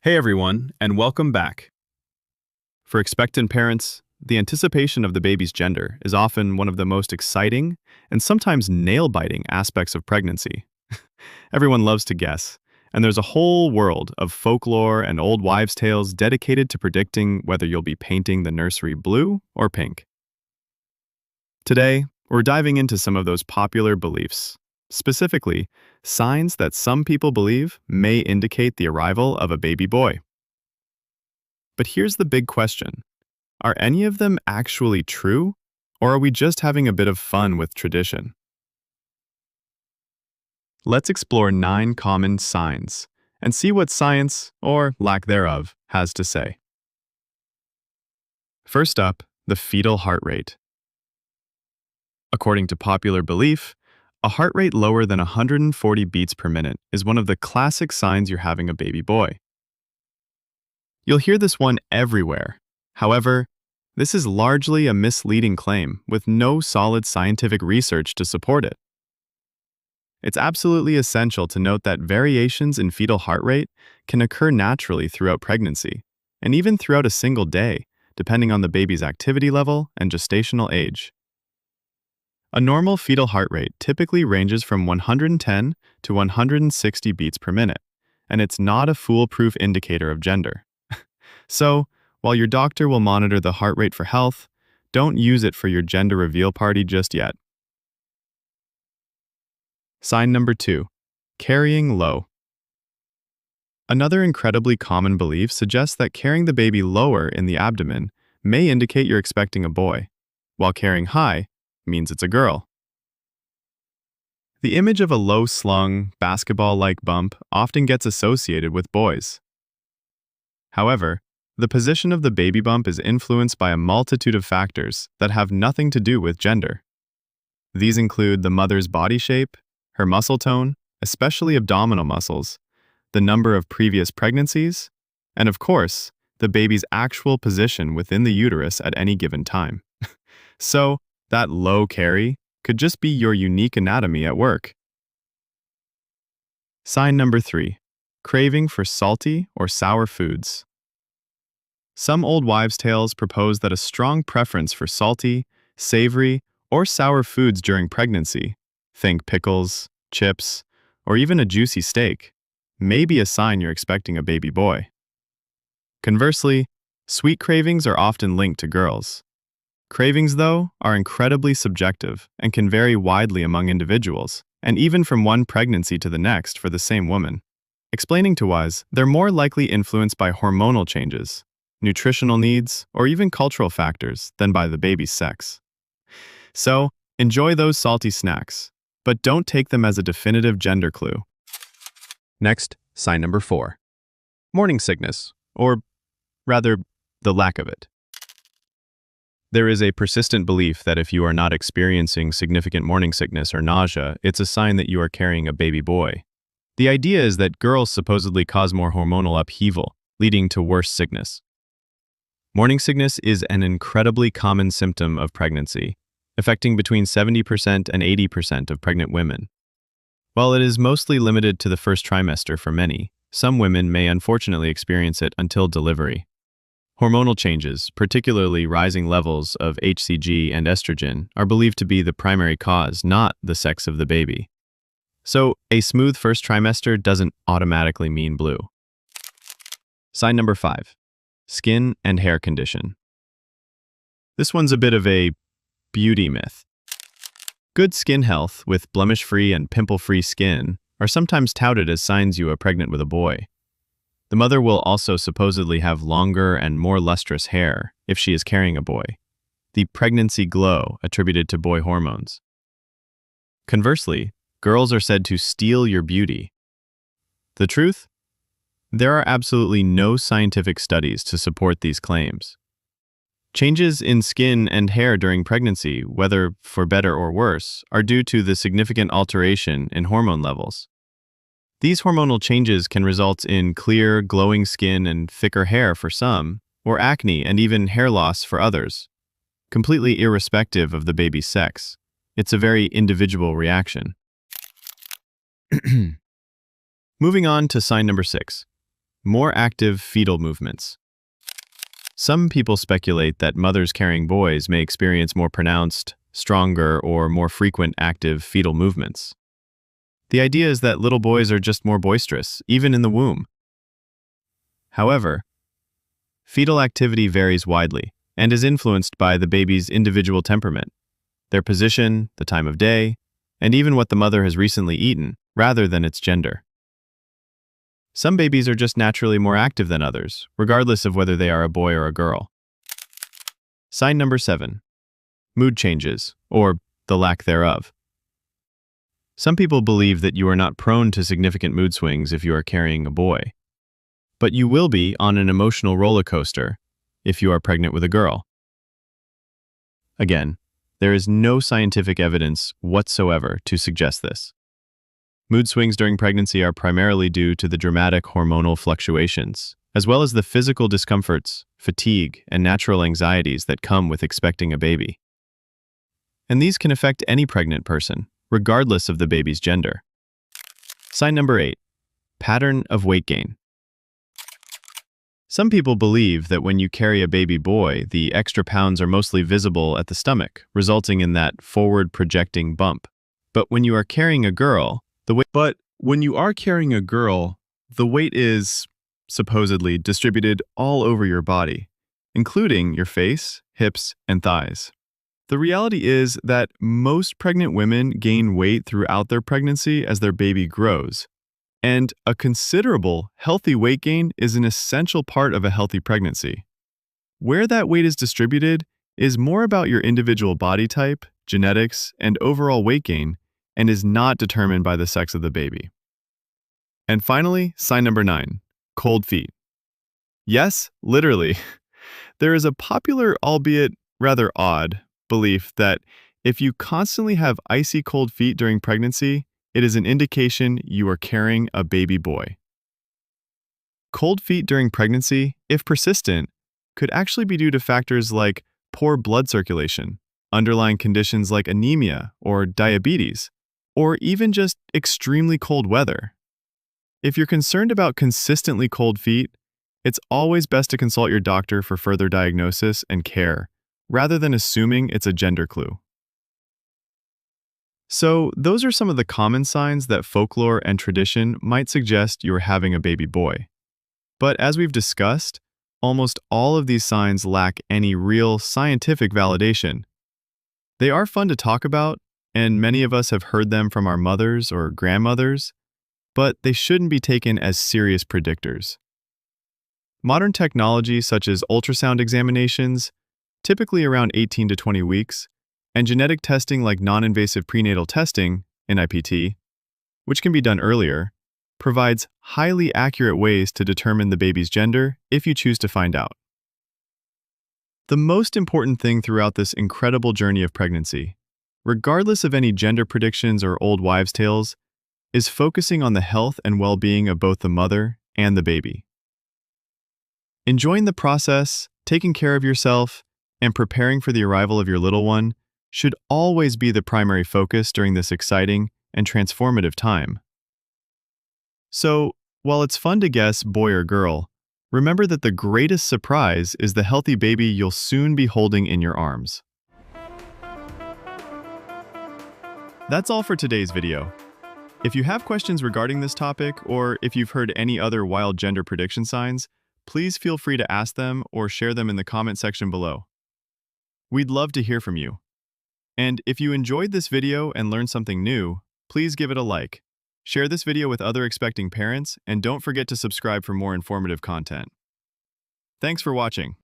Hey everyone, and welcome back. For expectant parents, the anticipation of the baby's gender is often one of the most exciting and sometimes nail-biting aspects of pregnancy. Everyone loves to guess, and there's a whole world of folklore and old wives' tales dedicated to predicting whether you'll be painting the nursery blue or pink. Today, we're diving into some of those popular beliefs, specifically signs that some people believe may indicate the arrival of a baby boy. But here's the big question. Are any of them actually true, or are we just having a bit of fun with tradition? Let's explore 9 common signs and see what science, or lack thereof, has to say. First up, the fetal heart rate. According to popular belief, a heart rate lower than 140 beats per minute is one of the classic signs you're having a baby boy. You'll hear this one everywhere. However, this is largely a misleading claim with no solid scientific research to support it. It's absolutely essential to note that variations in fetal heart rate can occur naturally throughout pregnancy, and even throughout a single day, depending on the baby's activity level and gestational age. A normal fetal heart rate typically ranges from 110 to 160 beats per minute, and it's not a foolproof indicator of gender. So, while your doctor will monitor the heart rate for health, don't use it for your gender reveal party just yet. Sign number 2, carrying low. Another incredibly common belief suggests that carrying the baby lower in the abdomen may indicate you're expecting a boy, while carrying high means it's a girl. The image of a low-slung, basketball-like bump often gets associated with boys. However, the position of the baby bump is influenced by a multitude of factors that have nothing to do with gender. These include the mother's body shape, her muscle tone, especially abdominal muscles, the number of previous pregnancies, and of course, the baby's actual position within the uterus at any given time. So, that low carry could just be your unique anatomy at work. Sign number 3, craving for salty or sour foods. Some old wives' tales propose that a strong preference for salty, savory, or sour foods during pregnancy, think pickles, chips, or even a juicy steak, may be a sign you're expecting a baby boy. Conversely, sweet cravings are often linked to girls. Cravings, though, are incredibly subjective and can vary widely among individuals, and even from one pregnancy to the next for the same woman. Explaining to us, they're more likely influenced by hormonal changes, nutritional needs, or even cultural factors than by the baby's sex. So, enjoy those salty snacks, but don't take them as a definitive gender clue. Next, sign number 4. Morning sickness, or rather, the lack of it. There is a persistent belief that if you are not experiencing significant morning sickness or nausea, it's a sign that you are carrying a baby boy. The idea is that girls supposedly cause more hormonal upheaval, leading to worse sickness. Morning sickness is an incredibly common symptom of pregnancy, affecting between 70% and 80% of pregnant women. While it is mostly limited to the first trimester for many, some women may unfortunately experience it until delivery. Hormonal changes, particularly rising levels of HCG and estrogen, are believed to be the primary cause, not the sex of the baby. So, a smooth first trimester doesn't automatically mean blue. Sign number 5. Skin and hair condition. This one's a bit of a beauty myth. Good skin health with blemish-free and pimple-free skin are sometimes touted as signs you are pregnant with a boy. The mother will also supposedly have longer and more lustrous hair if she is carrying a boy, the pregnancy glow attributed to boy hormones. Conversely, girls are said to steal your beauty. The truth? There are absolutely no scientific studies to support these claims. Changes in skin and hair during pregnancy, whether for better or worse, are due to the significant alteration in hormone levels. These hormonal changes can result in clear, glowing skin and thicker hair for some, or acne and even hair loss for others, completely irrespective of the baby's sex. It's a very individual reaction. Moving on to sign number 6. More active fetal movements. Some people speculate that mothers carrying boys may experience more pronounced, stronger, or more frequent active fetal movements. The idea is that little boys are just more boisterous, even in the womb. However, fetal activity varies widely and is influenced by the baby's individual temperament, their position, the time of day, and even what the mother has recently eaten, rather than its gender. Some babies are just naturally more active than others, regardless of whether they are a boy or a girl. Sign number 7. Mood changes, or the lack thereof. Some people believe that you are not prone to significant mood swings if you are carrying a boy, but you will be on an emotional roller coaster if you are pregnant with a girl. Again, there is no scientific evidence whatsoever to suggest this. Mood swings during pregnancy are primarily due to the dramatic hormonal fluctuations, as well as the physical discomforts, fatigue, and natural anxieties that come with expecting a baby. And these can affect any pregnant person, regardless of the baby's gender. Sign number 8. Pattern of weight gain. Some people believe that when you carry a baby boy, the extra pounds are mostly visible at the stomach, resulting in that forward projecting bump. But when you are carrying a girl, the weight is supposedly distributed all over your body, including your face, hips, and thighs. The reality is that most pregnant women gain weight throughout their pregnancy as their baby grows, and a considerable healthy weight gain is an essential part of a healthy pregnancy. Where that weight is distributed is more about your individual body type, genetics, and overall weight gain, and is not determined by the sex of the baby. And finally, sign number 9, cold feet. Yes, literally. There is a popular, albeit rather odd, belief that if you constantly have icy cold feet during pregnancy, it is an indication you are carrying a baby boy. Cold feet during pregnancy, if persistent, could actually be due to factors like poor blood circulation, underlying conditions like anemia or diabetes, or even just extremely cold weather. If you're concerned about consistently cold feet, it's always best to consult your doctor for further diagnosis and care, rather than assuming it's a gender clue. So, those are some of the common signs that folklore and tradition might suggest you're having a baby boy. But as we've discussed, almost all of these signs lack any real scientific validation. They are fun to talk about, and many of us have heard them from our mothers or grandmothers, but they shouldn't be taken as serious predictors. Modern technology such as ultrasound examinations, typically around 18 to 20 weeks, and genetic testing like non-invasive prenatal testing, NIPT, which can be done earlier, provides highly accurate ways to determine the baby's gender if you choose to find out. The most important thing throughout this incredible journey of pregnancy, regardless of any gender predictions or old wives' tales, is focusing on the health and well-being of both the mother and the baby. Enjoying the process, taking care of yourself, and preparing for the arrival of your little one should always be the primary focus during this exciting and transformative time. So, while it's fun to guess boy or girl, remember that the greatest surprise is the healthy baby you'll soon be holding in your arms. That's all for today's video. If you have questions regarding this topic, or if you've heard any other wild gender prediction signs, please feel free to ask them or share them in the comment section below. We'd love to hear from you. And if you enjoyed this video and learned something new, please give it a like. Share this video with other expecting parents, and don't forget to subscribe for more informative content. Thanks for watching.